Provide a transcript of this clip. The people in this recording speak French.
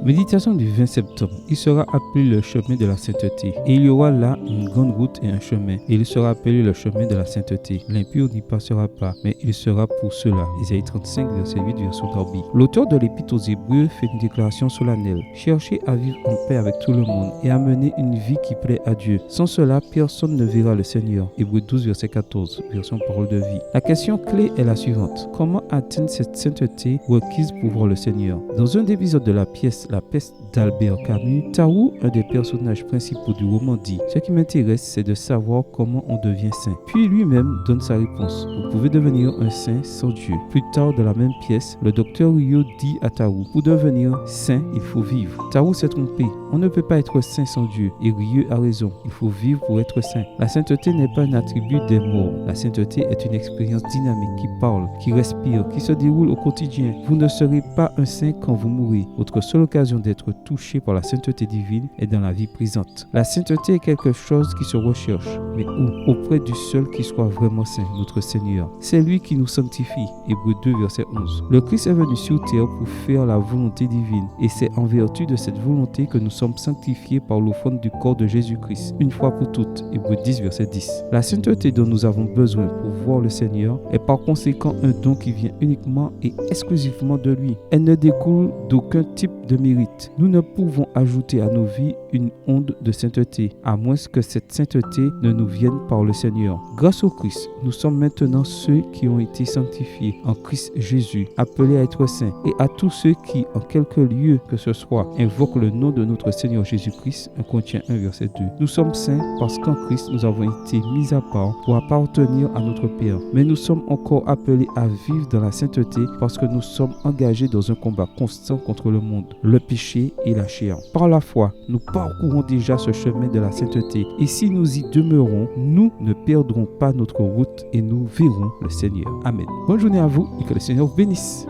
Méditation du 20 septembre. Il sera appelé le chemin de la sainteté. Et il y aura là une grande route et un chemin. Et il sera appelé le chemin de la sainteté. L'impur n'y passera pas, mais il sera pour cela. Isaïe 35, verset 8, version Darby. L'auteur de l'Épître aux Hébreux fait une déclaration solennelle. Cherchez à vivre en paix avec tout le monde et à mener une vie qui plaît à Dieu. Sans cela, personne ne verra le Seigneur. Hébreux 12, verset 14, version Parole de vie. La question clé est la suivante. Comment atteindre cette sainteté requise pour voir le Seigneur? Dans un des épisodes de la pièce La peste d'Albert Camus, Tarou, un des personnages principaux du roman, dit « Ce qui m'intéresse, c'est de savoir comment on devient saint. » Puis lui-même donne sa réponse. Vous pouvez devenir un saint sans Dieu. Plus tard dans la même pièce, le docteur Rio dit à Tarou « Pour devenir saint, il faut vivre. » Tarou s'est trompé. On ne peut pas être saint sans Dieu. Et Rieu a raison. Il faut vivre pour être saint. La sainteté n'est pas un attribut des morts. La sainteté est une expérience dynamique qui parle, qui respire, qui se déroule au quotidien. Vous ne serez pas un saint quand vous mourrez. Votre seule occasion d'être touché par la sainteté divine est dans la vie présente. La sainteté est quelque chose qui se recherche. Mais où? Auprès du seul qui soit vraiment saint, notre Seigneur. C'est lui qui nous sanctifie. Hébreux 2, verset 11. Le Christ est venu sur terre pour faire la volonté divine. Et c'est en vertu de cette volonté que nous sommes sanctifiés par l'offrande du corps de Jésus-Christ, une fois pour toutes. Hébreux 10, verset 10. La sainteté dont nous avons besoin pour voir le Seigneur est par conséquent un don qui vient uniquement et exclusivement de lui. Elle ne découle d'aucun type de mérite. Nous ne pouvons ajouter à nos vies une onde de sainteté, à moins que cette sainteté ne nous vienne par le Seigneur. Grâce au Christ, nous sommes maintenant ceux qui ont été sanctifiés en Christ Jésus, appelés à être saints, et à tous ceux qui, en quelque lieu que ce soit, invoquent le nom de notre Seigneur Jésus-Christ, 1 Corinthiens 1, verset 2. Nous sommes saints parce qu'en Christ, nous avons été mis à part pour appartenir à notre Père. Mais nous sommes encore appelés à vivre dans la sainteté parce que nous sommes engagés dans un combat constant contre le monde, le péché et la chair. Par la foi, nous parcourons déjà ce chemin de la sainteté et si nous y demeurons, nous ne perdrons pas notre route et nous verrons le Seigneur. Amen. Bonne journée à vous et que le Seigneur vous bénisse.